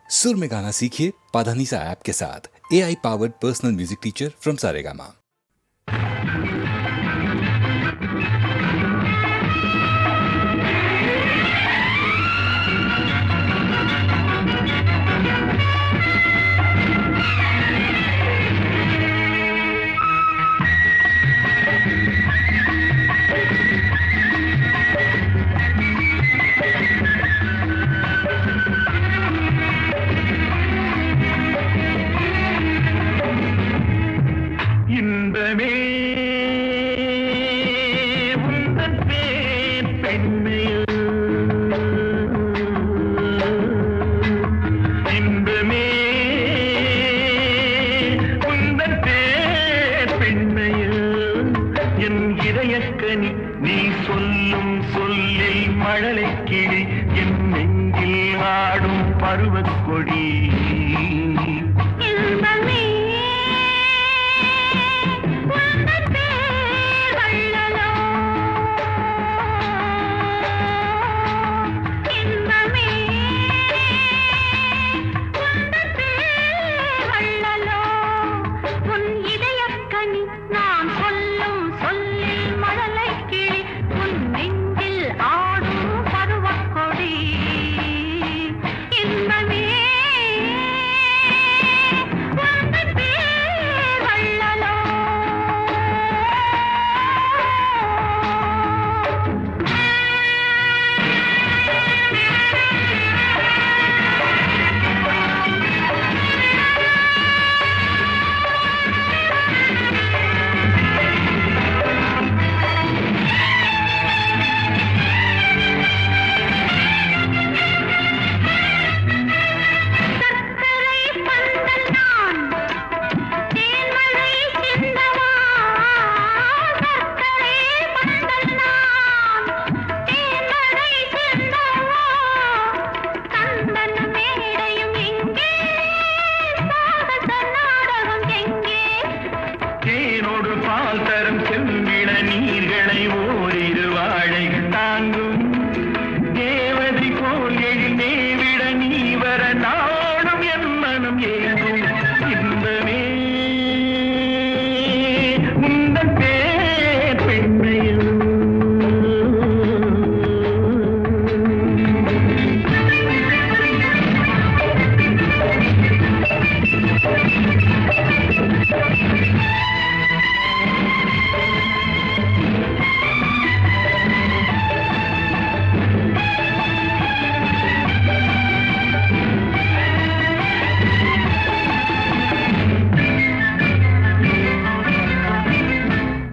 सुर में गाना सीखिए पाधानीसा ऐप के साथ। AI powered personal music teacher from Saregama. நீ சொல்லும் சொல்லில் மழலை கிளி என் நெஞ்சில் ஆடும் பருவக்கொடி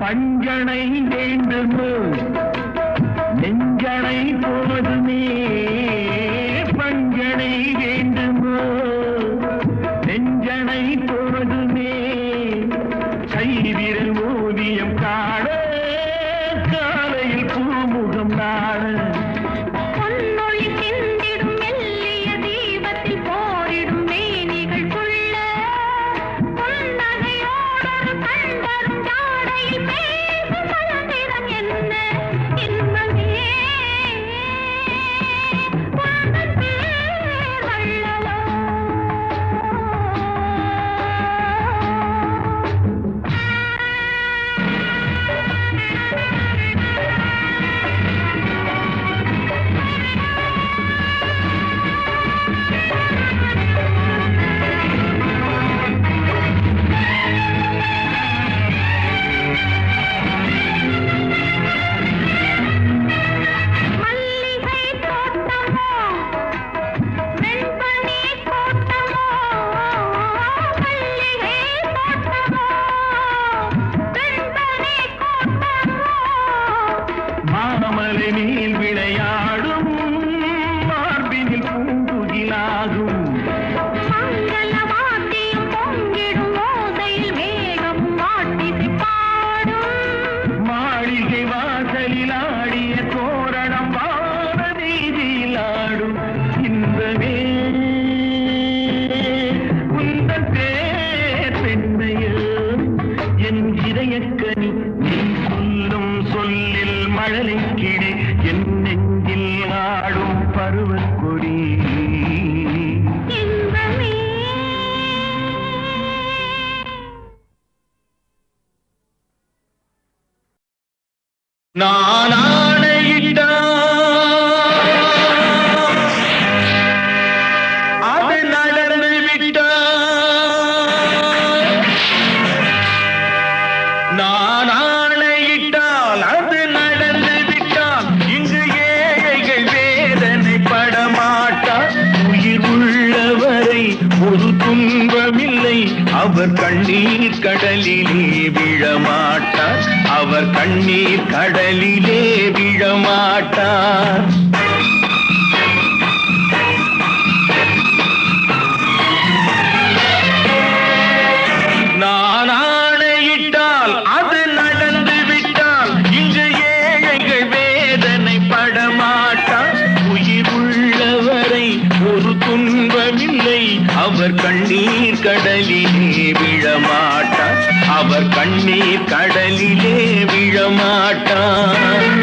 பஞ்சனை வேண்டுமோ நெஞ்சனை போதுமே பஞ்சனை வேண்டுமோ நெஞ்சனை போதுமே கைவிரல் ஓவியம் காண காலையில் பூமுகம் நாட விளையாடும் மார்பினில் பூங்குகிலாகும் மங்களவாத்தியம் பொங்கிடும் ஓசையில் மேகம் வாட்டிசை பாடும் மாளிகை வாசலில் ஆடிய தோரணம் வான வீதியில் ஆடும் இன்பமே உந்தன் பேர் பெண்மையோ என் இதயக்கனி நீ சொல்லும் சொல்லில் மழலை கிளி என் நெஞ்சில் ஆடும் பருவக்கொடி நான் ஆணையிட்டா அது நடந்து விட்டா நான் ஆணையிட்டால் அது நடந்து விட்டால் இங்கு ஏழைகள் வேதனை படமாட்டார் உயிர் உள்ளவரை ஒரு துன்பமில்லை அவர் கண்ணீர் கடலிலே விழமாட்டார் அவர் கண்ணீர் கடலிலே விழமாட்டார் நான் ஆணையிட்டால் அது நடந்து விட்டால் இங்கு ஏழைகள் வேதனை படமாட்டார் உயிர் உள்ளவரை ஒரு துன்பமில்லை அவர் கண்ணீர் கடலிலே விழமாட்டார் அவர் கண்ணீர் கடலிலே விழமாட்டார்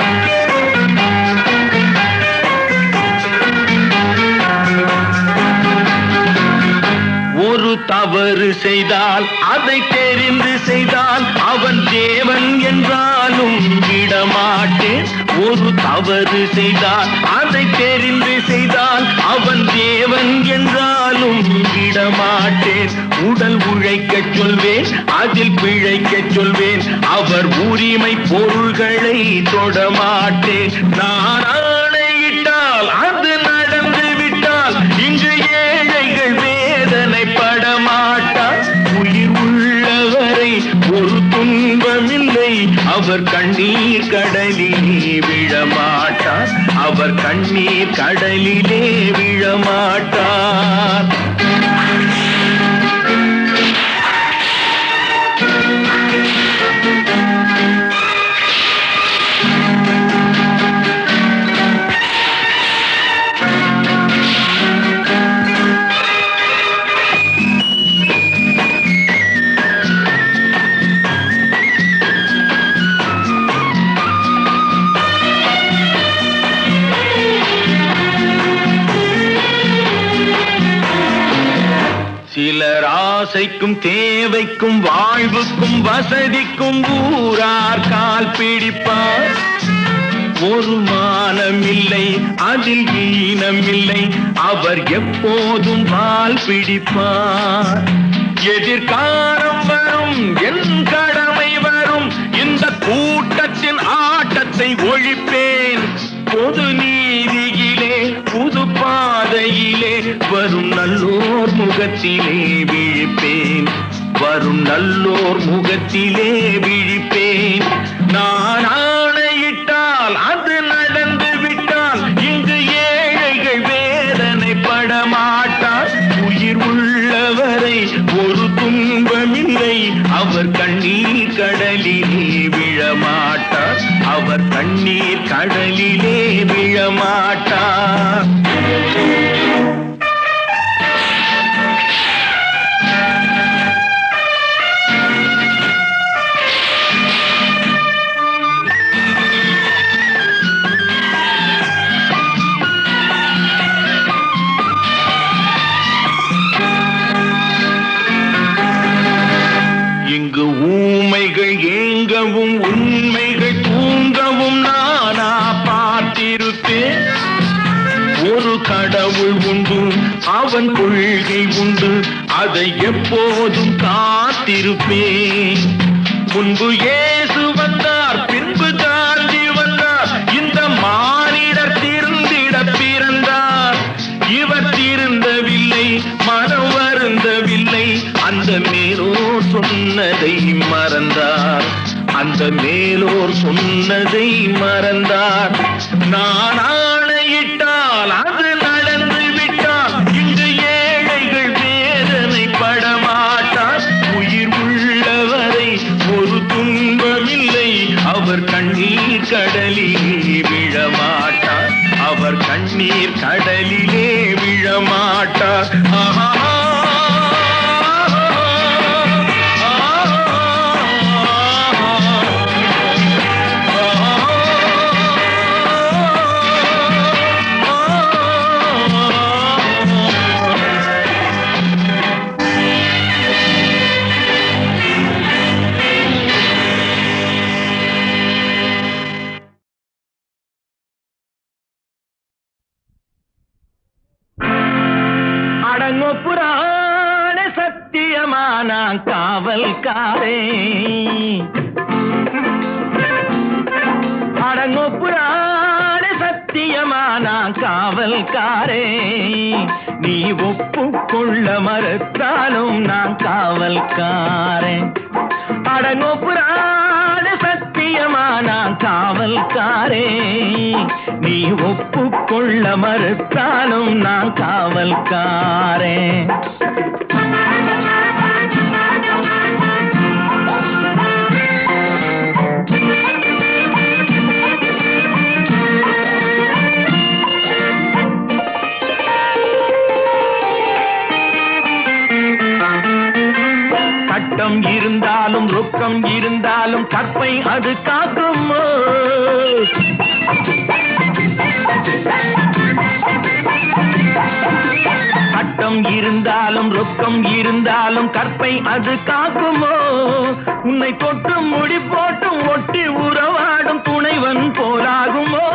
ஒரு தவறு செய்தால் அதை தெரிந்து செய்தால் அவன் தேவன் என்றாலும் விடமாட்டேன் ஒரு தவறு செய்தால் அதை தெரிந்து செய்தால் அவன் தேவன் என்றாலும் விடமாட்டேன் உடல் உழைக்கச் சொல்வேன் அதில் பிழைக்கச் சொல்வேன் அவர் உரிமை பொருள்களை தொடமாட்டேன் நான் ஆணையிட்டால் அது நடந்து விட்டால் இங்கு ஏழைகள் வேதனை படமாட்டார் உயிர் உள்ளவரை ஒரு துன்பமில்லை அவர் கண்ணீர் கடலிலே விழமாட்டார் அவர் கண்ணீர் கடலிலே விழமாட்டார் சிலர் ஆசைக்கும் தேவைக்கும் வாழ்வுக்கும் வசதிக்கும் ஊரார் கால் பிடிப்பார் ஒரு மானமில்லை அதில் ஈனமில்லை அவர் எப்போதும் வால் பிடிப்பார் எதிர்காலம் வரும் என் கடமை வரும் இந்த கூட்டத்தின் ஆட்டத்தை ஒழிப்பேன் பொது நீதியிலே புது பாதையிலே வரும் நல்லோர் முகத்திலே விழிப்பேன் வரும் நல்லோர் முகத்திலே விழிப்பேன் நான் ஆணையிட்டால் அது நடந்து விட்டால் இங்கு ஏழைகள் வேதனை படமாட்டார் உயிர் உள்ளவரை ஒரு துன்பமில்லை அவர் கண்ணீர் கடலிலே விழமாட்டார் அவர் கண்ணீர் கடலிலே விழமாட்டார் இங்கு ஊமைகள் ஏங்கவும் உண்மைகள் தூங்கவும் நானா பார்த்திருப்பேன் ஒரு கடவுள் உண்டு அவன் கொள்கை உண்டு அதை எப்போதும் காத்திருப்பேன் முன்பு இயேசு வந்தார் பின்பு காந்தி வந்தார் இந்த மானிடர் திருந்திட பிறந்தார் இவர் திருந்தவில்லை மனம் வருந்தவில்லை அந்த மேலோர் சொன்னதை மறந்தார் அந்த மேலோர் சொன்னதை மறந்தார் நான் ஆணையிட்டால் அது நடந்து விட்டால் இங்கு ஏழைகள் வேதனை படமாட்டார் உயிர் உள்ளவரை ஒரு துன்பமில்லை அவர் கண்ணீர் கடலிலே விழமாட்டார் அவர் கண்ணீர் கடலிலே விழமாட்டார் ஆஹா அடங்கொப்புரான சத்தியமான காவல்காரே, அடங்கொப்புரான சத்தியமான காவல்காரே, நீ ஒப்புக்கொள்ள மறுத்தாலும் நான் காவல்காரன். அடங்கொப்புரான சத்தியமான காவல்காரே, நீ ஒப்புக்கொள்ள மறுத்தாலும் நான் காவல்காரன். சட்டம் இருந்தாலும் ரொக்கம் இருந்தாலும் கற்பை அது காக்கும். சட்டம் இருந்தாலும் ரொக்கம் இருந்தாலும் கற்பை அது காக்குமோ? உன்னை தொட்டு முடி போட்டும் ஒட்டி உறவாடும் துணைவன் போலாகுமோ?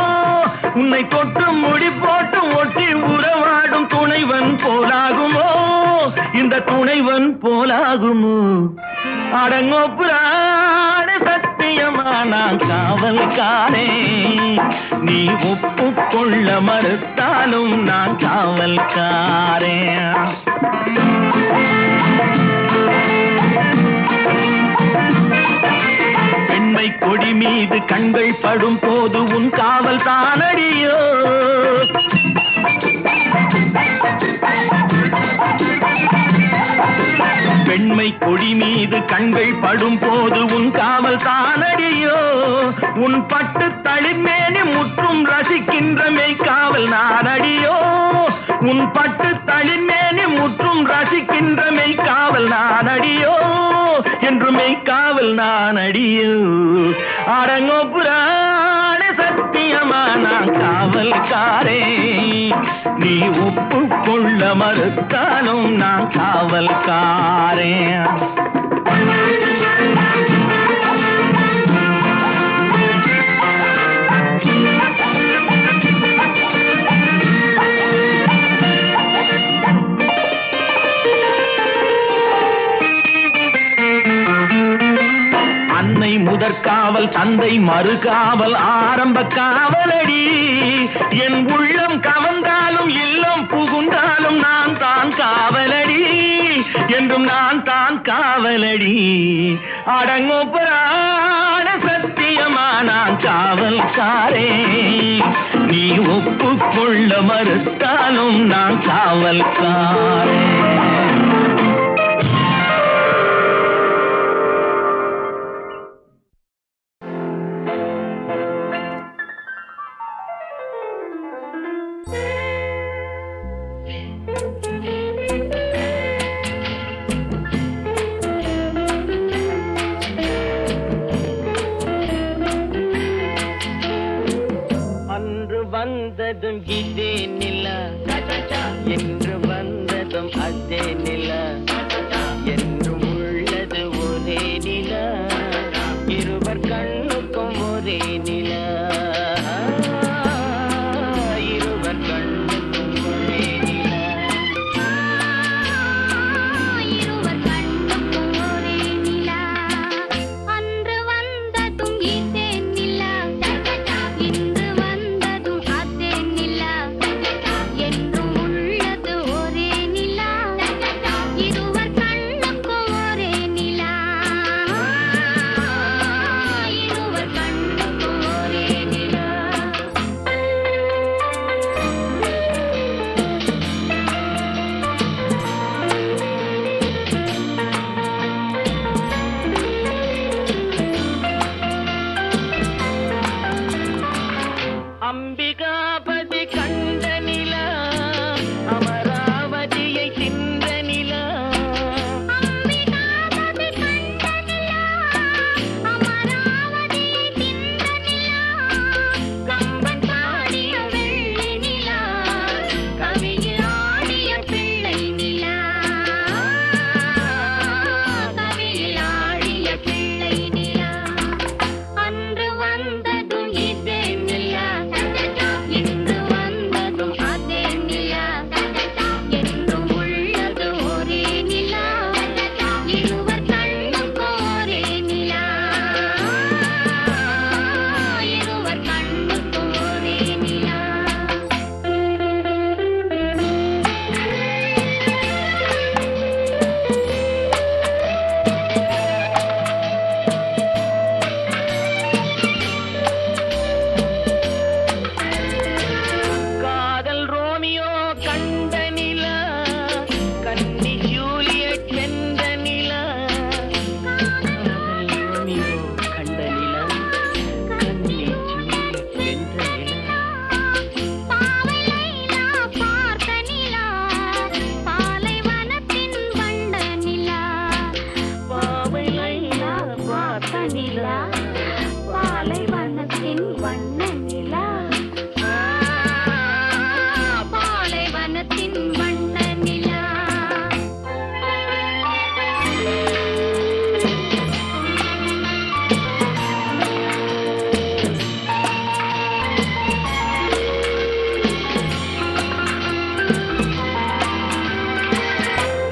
உன்னை தொட்டு முடி போட்டும் ஒட்டி உறவாடும் துணைவன் போலாகுமோ? இந்த துணைவன் போலாகுமோ? அடங்கொப்புரான சத்தியமான காவல்காரே, நீ ஒப்புக்கொள்ள மறுத்தாலும் நான் காவல்காரே. பெண்மை கொடி மீது கண்கள் படும் போது உன் காவல் தானடியோ? பெண்மை கொடி மீது கண்கள் படும் போது உன் காவல் தானடியோ? உன் பட்டு தளிர்மேனி முற்றும் ரசிக்கின்ற மெய்காவல் நானடியோ? உன் பட்டு தளிர்மேனி முற்றும் ரசிக்கின்ற மெய்காவல் நானடியோ? என்று மெய்காவல் நானடியோ? அடங்கொப்புரான சத்தியமான காவல்காரே, நீ ஒப்புக்கொள்ள மறுத்தாலும் நான் காவல்காரே. அன்னை முதற்காவல் தந்தை மறுகாவல் ஆரம்ப காவலடி. என் உள்ளம் கவர்ந்தாலும் இல்லம் புகுந்தாலும் நான் தான் காவலடி, என்றும் நான் தான் காவலடி. அடங்கொப்புரான சத்தியமான காவல்காரே, நீ ஒப்புக்கொள்ள மறுத்தாலும் நான் காவல்காரே. வந்ததும் இதே நிலா, என்று வந்ததும் அதே நிலா, என்றும் உள்ளது ஒரே நிலா, இருவர் கண்ணுக்கும் ஒரே நிலா, இருவர் கண்ணுக்கும் ஒரே நிலா, இருவர் கண்ணுக்கும் ஒரே நிலா. அன்று வந்ததும் இதே நிலா, இன்று வந்ததும் அதே நிலா, என்றும் உள்ளது ஒரே நிலா, இருவர் கண்ணுக்கும் ஒரே நிலா, இருவர் கண்ணுக்கும் ஒரே நிலா. கன்னி ஜூலியட் சென்ற நிலா காதல் ரோமியோ கண்ட நிலா கன்னி ஜூலியட் வென்ற நிலா பாவை லைலா பார்த்த நிலா பாலைவனத்தின் வண்ட நிலா பாவை லைலா பார்த்த நிலா பாலைவனத்தின் வண்ண நிலா பாலைவனத்தின் வண்ண நிலா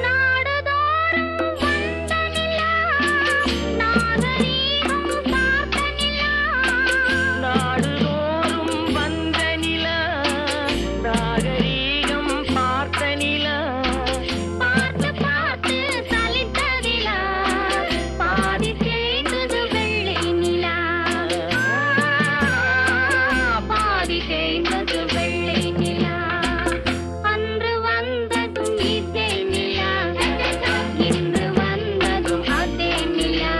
நாடுதோறும் வந்த நிலா நாகரீகம் பார்த்த நிலா நாடுதோறும் வந்த நிலா நாகரீகம் பார்த்த நிலா பார்த்து பார்த்து சலித்ததிலா பாதி தேய்ந்தது வெள்ளை நிலா பாதி தேய்ந்தது வெள்ளை நிலா அன்று வந்ததும் இதே நிலா இன்று வந்ததும் அதே நிலா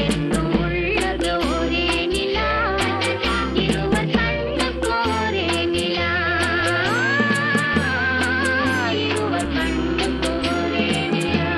என்றும் உள்ளது ஒரே நிலா இருவர் கண்ணுக்கு ஒரே நிலா இருவர் கண்ணுக்கு ஒரே நிலா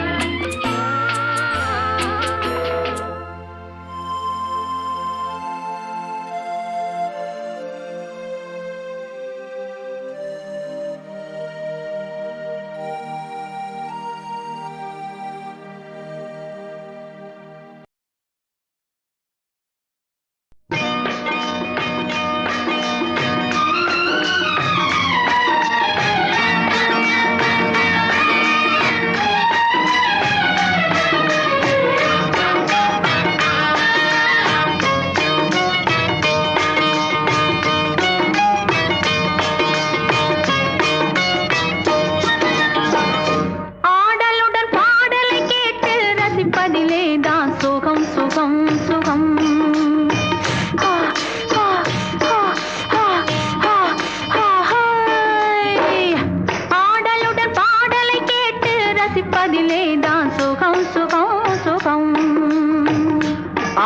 ஆடலுடன் பாடலை கேட்டு ரசிப்பதிலே தான் சுகம் சுகம் சுகம் ஆ, ஆ, ஆ, ஆ, ஆ, ஆ, ஹாய். ஆடலுடன் பாடலை கேட்டு ரசிப்பதிலே தான் சுகம் சுகம் சுகம்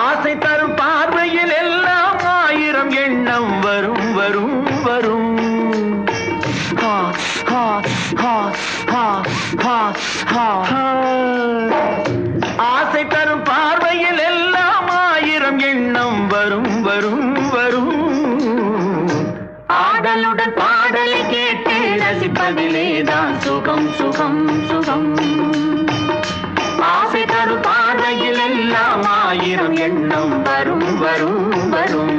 ஆசை தரும் பார்வையில் எல்லாம் ஆயிரம் எண்ணம் வரும் வரும் வரும் ஹா, ஹா, ஹா, ஹா, ஹா, ஹா, ஹா. ஆசை தரும் பார்வையில் எல்லாம் ஆயிரம் எண்ணம் வரும் வரும் வரும் ஆடலுடன் பாடலை கேட்டு ரசிப்பதிலே தான் சுகம் சுகம் சுகம் ஆசை தரும் பார்வையில் எல்லாம் ஆயிரம் எண்ணம் வரும் வரும் வரும்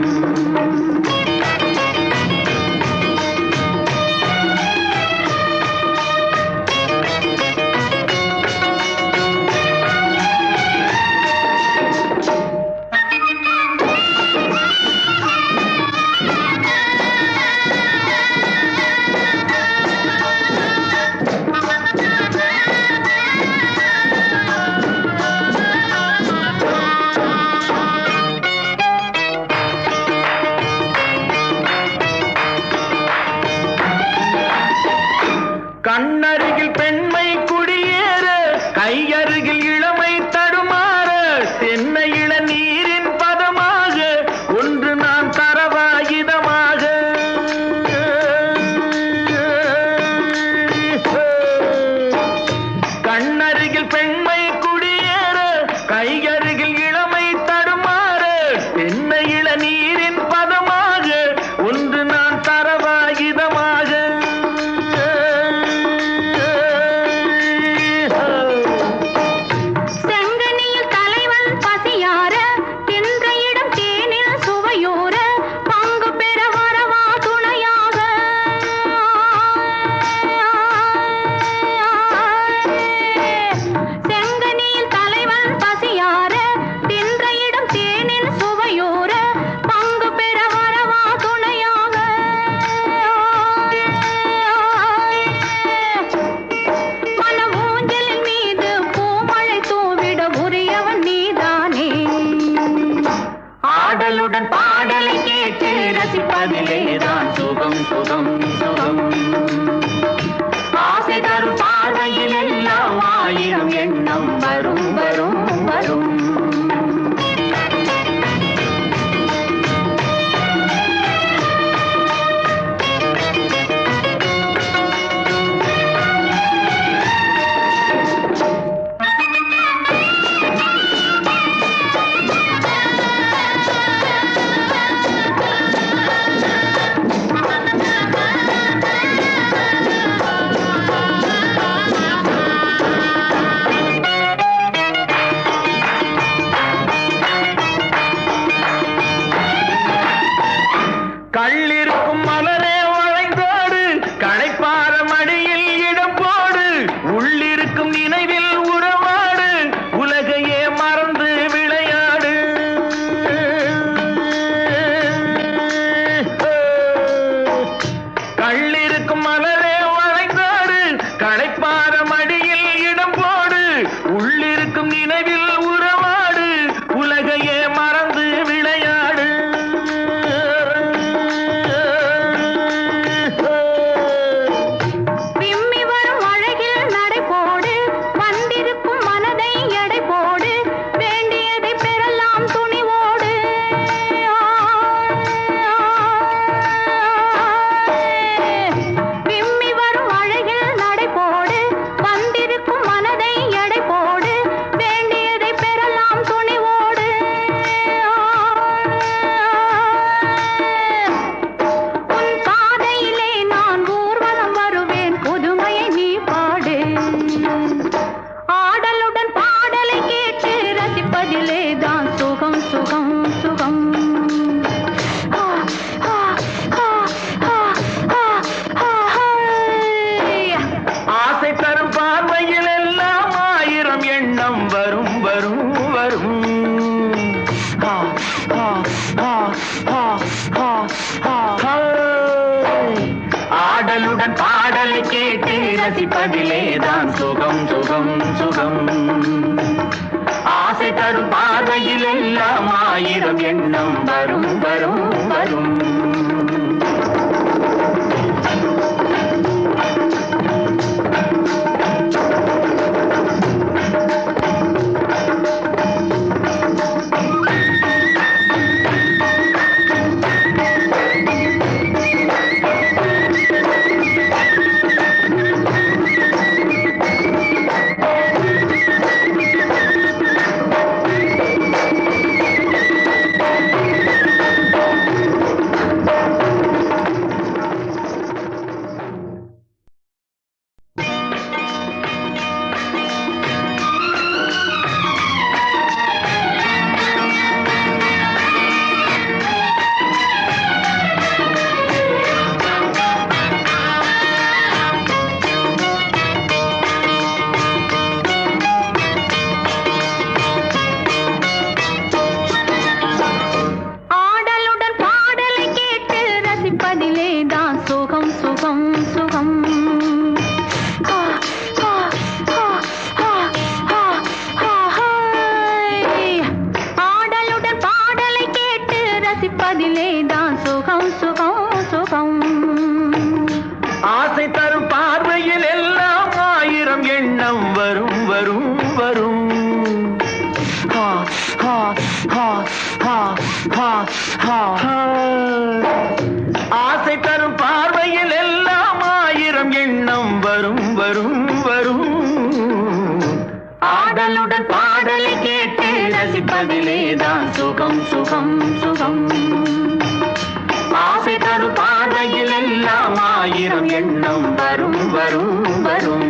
மடியில் இடம் போடு உள்ளிருக்கும் நினைவில் உறவாடு உலகையே மறந்து விளையாடு விம்மி வரும் அழகில் நடை போடு வந்திருக்கும் மனதை எடை போடு வேண்டியதை பெறலாம் துணிவோடு விம்மி வரும் அழகில் நடை போடு வந்திருக்கும் மனதை எடை போடு வேண்டியதை பெறலாம் துணிவோடு உன் பாதையிலே நான் ஊர்வலம் வருவேன் புதுமையை நீ பாடு ஆடலுடன் பாடலை கேட்டு ரசிப்பதிலே தான் சுகம் சுகம் சுகம் ஆ, ஆ, ஆ, ஆ, ஆ, ஆ, ஹை. ஆசை தரும் பார்வையில் எல்லாம் ஆயிரம் எண்ணம் வரும் வரும் வரும் ஆ, ஆ, ஆ, ஆ, ஆ, ஆ, ஹை. ஆடலுடன் பாடலை கேட்டு ரசிப்பதிலே தான் சுகம் சுகம் சுகம் ஆசை தரும் பார்வையில் எல்லாம் ஆயிரம் எண்ணம் வரும் வரும் வரும் ஆடலுடன் பாடலை கேட்டு ரசிப்பதிலே தான் சுகம் சுகம் சுகம் ஆ, ஆ, ஆ, ஆ, ஆ, ஆ, ஹை. ஆடலுடன் பாடலை கேட்டு ரசிப்பதிலே தான் சுகம் சுகம் சுகம் ஆசை தரும் பார்வையில் எல்லாம் ஆயிரம் எண்ணம் வரும் வரும் வரும் ஆ, ஆ, ஆ, ஆ, ஆ, ஆ, ஆ. ஆசை தரும் பார்வையில் எல்லாம் ஆயிரம் எண்ணம் வரும் வரும் வரும் ஆடலுடன் பாடலை கேட்டு ரசிப்பதிலே தான் சுகம் சுகம் சுகம் ஆசை தரும் பார்வையில் எல்லாம் ஆயிரம் எண்ணம் வரும் வரும் வரும்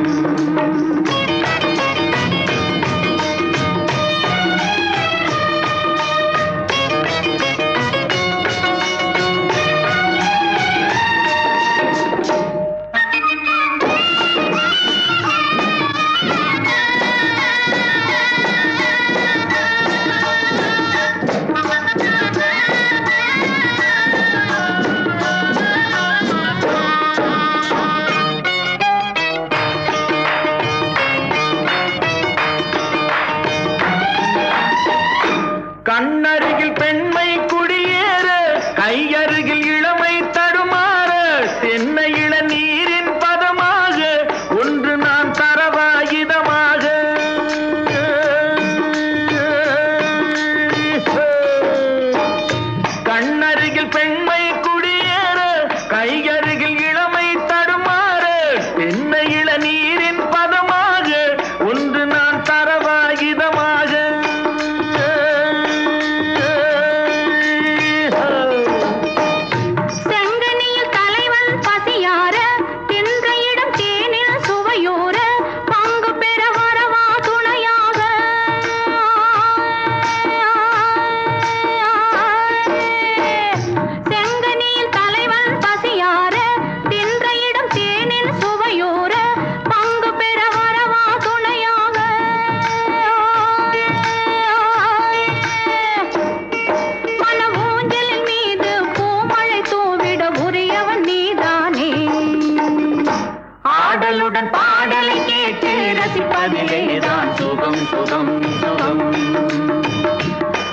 ரசிப்பதிலேதான் சுகம் சுகம் சுகம்.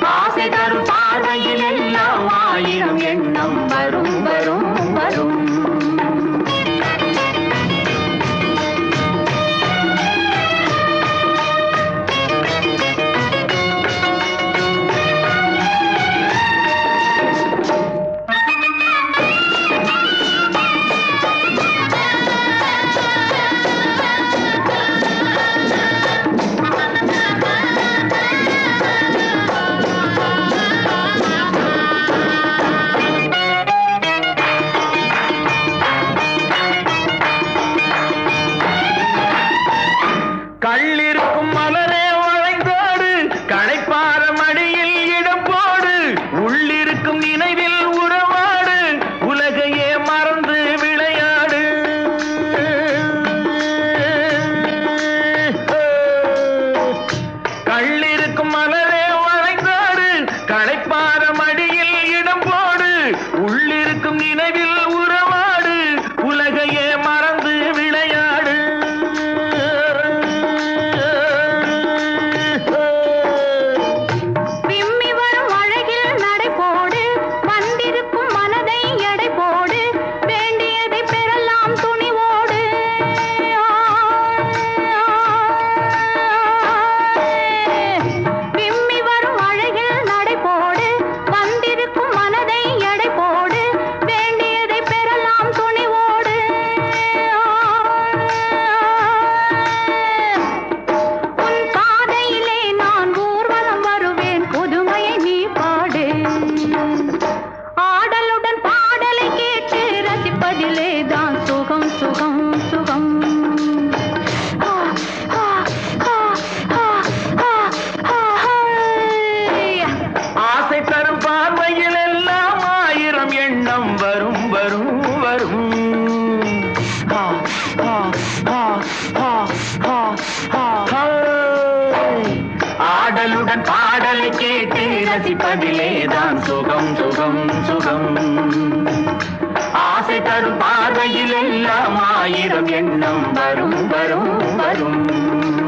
ஆசை தரும் பார்வையில் எல்லாம் ஆயிரம் எண்ணம் வரும் வரும் வரும். கள்ளிருக்கும் மலரே வளைந்தோடு, களைப்பார மடியில் இடம் போடு, உள்ளிருக்கும் நினைவில் உறவாடு, உலகையே மறந்து விளையாடு. கள்ளிருக்கும் மலரே வளைந்தோடு, களைப்பார மடியில் இடம் போடு, உள்ளிருக்கும் நினைவில் உறவாடு, உலகையே மறந்து விளையாடு. விம்மி வரும் அழகில் நடை போடு, வந்திருக்கும் மனதை எடை போடு, வேண்டியதை பெறலாம் துணிவோடு. விம்மி வரும் அழகில் நடை போடு, வந்திருக்கும் மனதை எடை போடு, வேண்டியதை பெறலாம் துணிவோடு. உன் பாதையிலே நான் ஊர்வலம் வருவேன், புதுமையை நீ பாடு. ஆடலுடன் பாடலை கேட்டு ரசிப்பதிலே தான் சுகம் சுகம் சுகம். ஆ, ஆ, ஆ, ஆ, ஆ, ஆ, ஹை. ஆசை தரும் பார்வையில் எல்லாம் ஆயிரம் எண்ணம் வரும் வரும் வரும். ஆ, ஆ, ஆ, ஆ, ஆ, ஆ, ஹை. ஆடலுடன் பாடலை கேட்டு ரசிப்பதிலேதான் சுகம் சுகம் சுகம். ஆசை தரும் பார்வையில் எல்லாம் ஆயிரம் எண்ணம் வரும் வரும் வரும்.